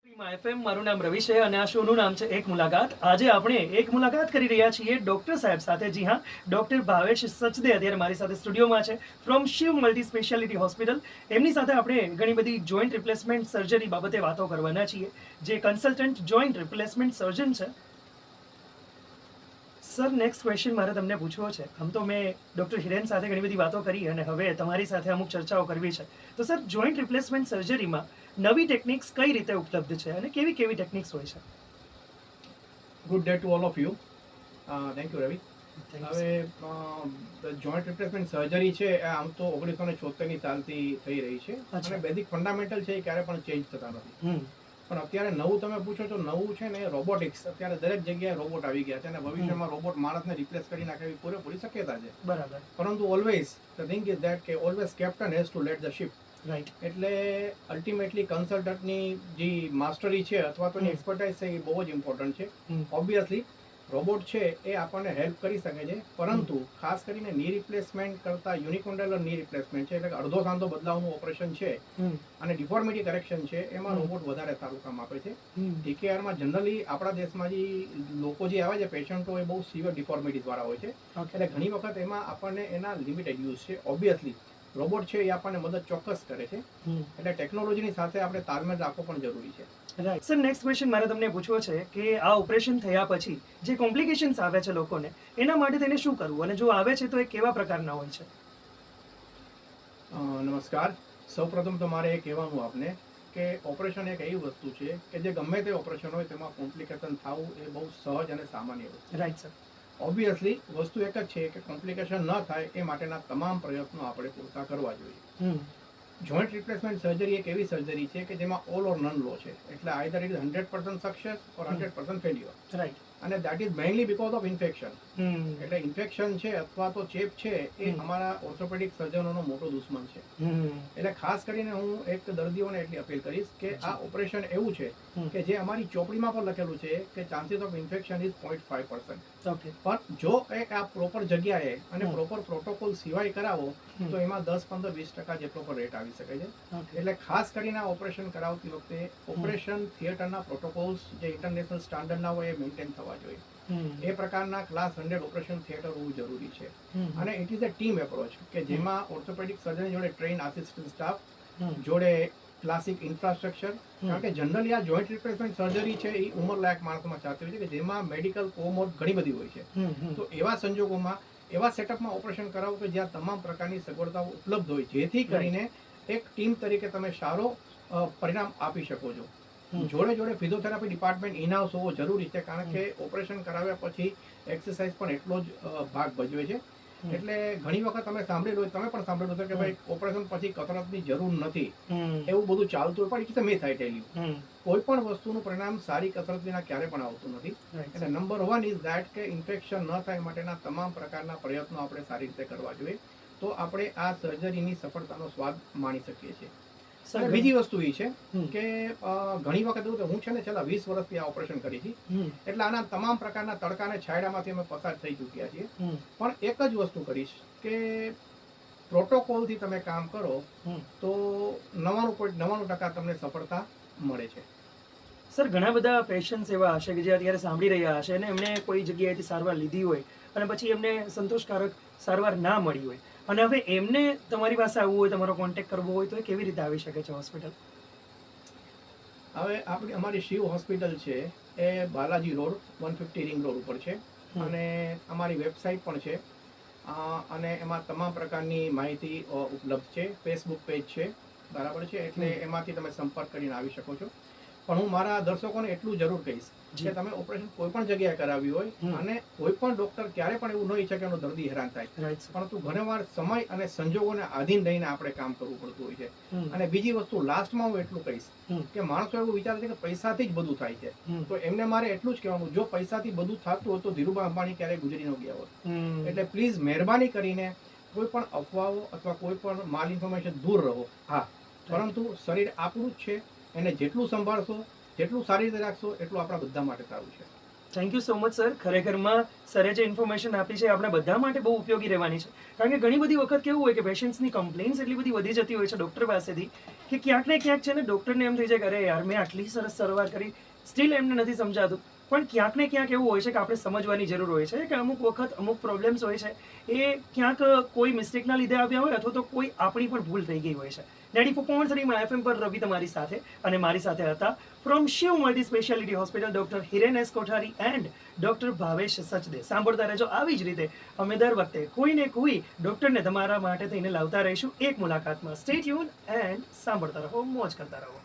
FM મારું નામ રવિ છે અને આ શોનું નામ છે એક મુલાકાત. આજે આપણે એક મુલાકાત કરી રહ્યા છીએ ડોક્ટર સાહેબ સાથે. જી હા, ડોક્ટર ભાવેશ સચદે અત્યારે મારી સાથે સ્ટુડિયોમાં છે from Shiv multi speciality hospital. એમની સાથે આપણે ઘણી બધી જોઈન્ટ રિપ્લેસમેન્ટ સર્જરી બાબતે વાતો કરવાના છીએ. જે કન્સલ્ટન્ટ જોઈન્ટ રિપ્લેસમેન્ટ સર્જન છે. સર, નેક્સ્ટ ક્વેશ્ચન મારે તમને પૂછવો છે. આમ તો મેં ડૉક્ટર હિરેન સાથે ઘણી બધી વાતો કરી અને હવે તમારી સાથે અમુક ચર્ચાઓ કરવી છે. તો સર, જોઈન્ટ રિપ્લેસમેન્ટ સર્જરીમાં નવી ટેકનિક્સ કઈ રીતે ઉપલબ્ધ છે અને કેવી કેવી ટેકનિક્સ હોય છે? Good day to all of you. Thank you Ravi. Thank you, હવે જોઈન્ટ રિપ્લેસમેન્ટ સર્જરી છે એ આમ તો 1976ની સાલથી થઈ રહી છે અચ્છા. અને બેઝિક ફંડામેન્ટલ છે એ ક્યારે પણ ચેન્જ થતા નથી. હમ. પણ અત્યારે નવું તમે પૂછો તો નવું છે ને રોબોટિક્સ. અત્યારે દરેક જગ્યાએ રોબોટ આવી ગયા છે અને ભવિષ્યમાં રોબોટ માણસને રિપ્લેસ કરી નાખે એવી પૂરેપૂરી શક્યતા છે. બરાબર. પરંતુ always the thing is that કે always captain has to let the ship. Right. એટલે અલ્ટિમેટલી કન્સલ્ટન્ટની જે માસ્ટરી છે અથવા તો એની એક્સપર્ટાઇઝ છે એ બહુ જ ઇમ્પોર્ટન્ટ છે. ઓબ્વિયસલી રોબોટ છે એ આપણને હેલ્પ કરી શકે છે, પરંતુ ખાસ કરીને ની રિપ્લેસમેન્ટ કરતા યુનિકોન્ડેલર ની રિપ્લેસમેન્ટ છે એટલે કે અડધો સાંધો બદલાવનું ઓપરેશન છે અને ડિફોર્મિટી કરેક્શન છે એમાં રોબોટ વધારે સારું કામ આપે છે. ટીકેઆરમાં જનરલી આપણા દેશમાં જે લોકો જે આવે છે પેશન્ટો એ બહુ સિવિયર ડિફોર્મિટી વાળા હોય છે એટલે ઘણી વખત એમાં આપણને એના લિમિટેડ યુઝ છે. ઓબ્વિયસલી રોબોટ છે એ આપણને મદદ ચોક્કસ કરે છે એટલે ટેકનોલોજીની સાથે આપણે તાલમેલ રાખવો પણ જરૂરી છે. રાઈટ. સર, નેક્સ્ટ ક્વેશ્ચન મારે તમને પૂછવો છે કે આ ઓપરેશન થયા પછી જે કોમ્પ્લિકેશન્સ આવે છે લોકોને, એના માટે તેને શું કરવું અને જો આવે છે તો એ કેવા પ્રકારના હોય છે? નમસ્કાર. સૌપ્રથમ તો મારે એ કહેવાનું આપને કે ઓપરેશન એક એવી વસ્તુ છે કે જે ગમે તે ઓપરેશન હોય તેમાં કોમ્પ્લિકેશન થવું એ બહુ સહજ અને સામાન્ય વસ્તુ. Right sir. ઓબ્વિયસલી વસ્તુ એક જ છે કે કોમ્પ્લિકેશન ન થાય એ માટેના તમામ પ્રયત્નો આપણે પૂરતા કરવા જોઈએ. જોઈન્ટ રિપ્લેસમેન્ટ સર્જરી એક એવી સર્જરી છે કે જેમાં ઓલ ઓર નન લો છે એટલે either it is 100% success or 100% failure. Right. અને that is mainly because of infection. એટલે ઇન્ફેક્શન છે અથવા તો ચેપ છે એ અમારા ઓર્થોપેડિક સર્જનોનો મોટો દુશ્મન છે. એટલે ખાસ કરીને હું એક દર્દીઓને એટલી અપીલ કરીશ કે આ ઓપરેશન એવું છે કે જે અમારી ચોપડીમાં પણ લખેલું છે કે ચાન્સીસ ઓફ ઇન્ફેક્શન ઇઝ 0.5%. પણ જો એ આ પ્રોપર જગ્યાએ અને પ્રોપર પ્રોટોકોલ સિવાય કરાવો તો એમાં 10-15-20% જેટલો પણ રેટ આવી શકે છે. એટલે ખાસ કરીને આ ઓપરેશન કરાવતી વખતે ઓપરેશન થિયેટરના પ્રોટોકોલ્સ જે ઇન્ટરનેશનલ સ્ટાન્ડર્ડના હોય એ મેન્ટેન થવા જોઈએ. એ પ્રકારના ક્લાસ 100 ઓપરેશન થિયેટર હોવું જરૂરી છે. અને it is a team approach કે જેમાં ઓર્થોપેડિક સર્જન જોડે ટ્રેન આસિસ્ટન્ટ સ્ટાફ જોડે ક્લાસિક ઇન્ફ્રાસ્ટ્રક્ચર. કારણ કે જનરલી આ જોઈન્ટ રિપ્લેસમેન્ટ સર્જરી છે એ ઉંમરલાયક માણસોમાં ચાલતી હોય છે કે જેમાં મેડિકલ કોમોડ ઘણી બધી હોય છે. તો એવા સંજોગોમાં એવા સેટઅપમાં ઓપરેશન કરાવો કે જ્યાં તમામ પ્રકારની સગવડતાઓ ઉપલબ્ધ હોય જેથી કરીને એક ટીમ તરીકે તમે સારો પરિણામ આપી શકો છો. જોડે જોડે ફિઝિયોથેરાપી ડિપાર્ટમેન્ટ ઇનહાઉસ હોવો જરૂરી છે કારણ કે ઓપરેશન કરાવ્યા પછી એક્સરસાઇઝ પણ એટલો જ ભાગ ભજવે છે. એટલે ઘણી વખત તમે સાંભળેલું તમે પણ સાંભળેલું છે કે ભાઈ ઓપરેશન પછી કસરતની જરૂર નથી એવું બધું ચાલતું હોય પણ ઇટ્સ મે થાય ટેલ્યુ. કોઈ પણ વસ્તુનું પરિણામ સારી કસરત વિના ક્યારે પણ આવતું નથી. એટલે નંબર 1 ઇઝ ધેટ કે ઇન્ફેક્શન ન થાય માટેના તમામ પ્રકારના પ્રયત્નો આપણે સારી રીતે કરવા જોઈએ તો આપણે આ સર્જરીની સફળતાનો સ્વાદ માણી શકીએ છીએ. બીજી વસ્તુ એ છે કે ઘણી વખત એવું હું છે ને છેલ્લા 20 વર્ષથી આ ઓપરેશન કરી છે એટલે આના તમામ પ્રકારના તડકાને છાંયડામાંથી અમે પસાર થઈ ચૂક્યા છીએ. પણ એક જ વસ્તુ કરીશ કે પ્રોટોકોલથી તમે કામ કરો તો 99.99% તમને સફળતા મળે છે. સર, ઘણા બધા પેશન્ટ્સ એવા હશે કે જે અત્યારે સાંભળી રહ્યા હશે અને એમને કોઈ જગ્યાએથી સારવાર લીધી હોય અને પછી એમને સંતોષકારક સારવાર ના મળી હોય અને હવે એમને તમારી પાસે આવવું હોય, તમારો કોન્ટેક્ટ કરવો હોય તો એ કેવી રીતે આવી શકે છે હોસ્પિટલ? હવે અમારી શિવ હોસ્પિટલ છે એ બાલાજી રોડ 150 રિંગ રોડ ઉપર છે અને અમારી વેબસાઇટ પણ છે અને એમાં તમામ પ્રકારની માહિતી ઉપલબ્ધ છે. ફેસબુક પેજ છે, બરાબર છે, એટલે એમાંથી તમે સંપર્ક કરીને આવી શકો છો. પણ હું મારા દર્શકોને એટલું જરૂર કહીશ કે તમે ઓપરેશન કોઈ પણ જગ્યાએ કરાવ્યું હોય અને કોઈ પણ ડોક્ટર ક્યારે પણ એવું ન ઈચ્છે કે એનો દર્દી હેરાન થાય, પરંતુ ઘણીવાર સમય અને સંજોગોને આધીન રહીને આપણે કામ કરવું પડતું હોય છે. અને બીજી વસ્તુ લાસ્ટમાં હું એટલું કહીશ કે માણસો એવું વિચારે છે કે પૈસાથી જ બધું થાય છે, તો એમને મારે એટલું જ કહેવાનું જો પૈસાથી બધું થતું હોય તો ધીરુભાઈ અંબાણી ક્યારેય ગુજરી ન ગયા હોત. એટલે પ્લીઝ મહેરબાની કરીને કોઈ પણ અફવાઓ અથવા કોઈ પણ માલ ઇન્ફોર્મેશન દૂર રહો. હા, પરંતુ શરીર આપણું જ છે, એને જેટલું સંભાળશો જેટલું સારી રીતે રાખશો એટલું આપણા બધા માટે સારું છે. Thank you so much sir. ખરેખરમાં સરે જે ઇન્ફોર્મેશન આપી છે આપણા બધા માટે બહુ ઉપયોગી રહેવાની છે. કારણ કે ઘણી બધી વખત કેવું હોય કે પેશન્ટ્સની કમ્પ્લેન્ટ્સ એટલી બધી વધી જતી હોય છે ડૉક્ટર પાસેથી કે ક્યાંક ને ક્યાંક છે ને ડૉક્ટરને એમ થઈ જાય કે અરે યાર મેં આટલી સરસ સારવાર કરી, સ્ટીલ એમને નથી સમજાતું. પણ ક્યાંક ને ક્યાંક એવું હોય છે કે આપણે સમજવાની જરૂર હોય છે કે અમુક વખત અમુક પ્રોબ્લેમ્સ હોય છે એ ક્યાંક કોઈ મિસ્ટેકના લીધે આવ્યા હોય અથવા તો કોઈ આપણી પણ ભૂલ થઈ ગઈ હોય છે. 94.3 FM પર રવિ તમારી સાથે અને મારી સાથે હતા from Shiv multi speciality hospital doctor Hiren S Kothari and doctor Bhavesh Sachde. સાંભળતા રહેજો આવી જ રીતે અમે દર વખતે કોઈને કોઈ ડોક્ટરને તમારા માટે થઈને લાવતા રહીશું એક મુલાકાતમાં. સ્ટે ટ્યુન એન્ડ સાંભળતા રહો, મોજ કરતા રહો.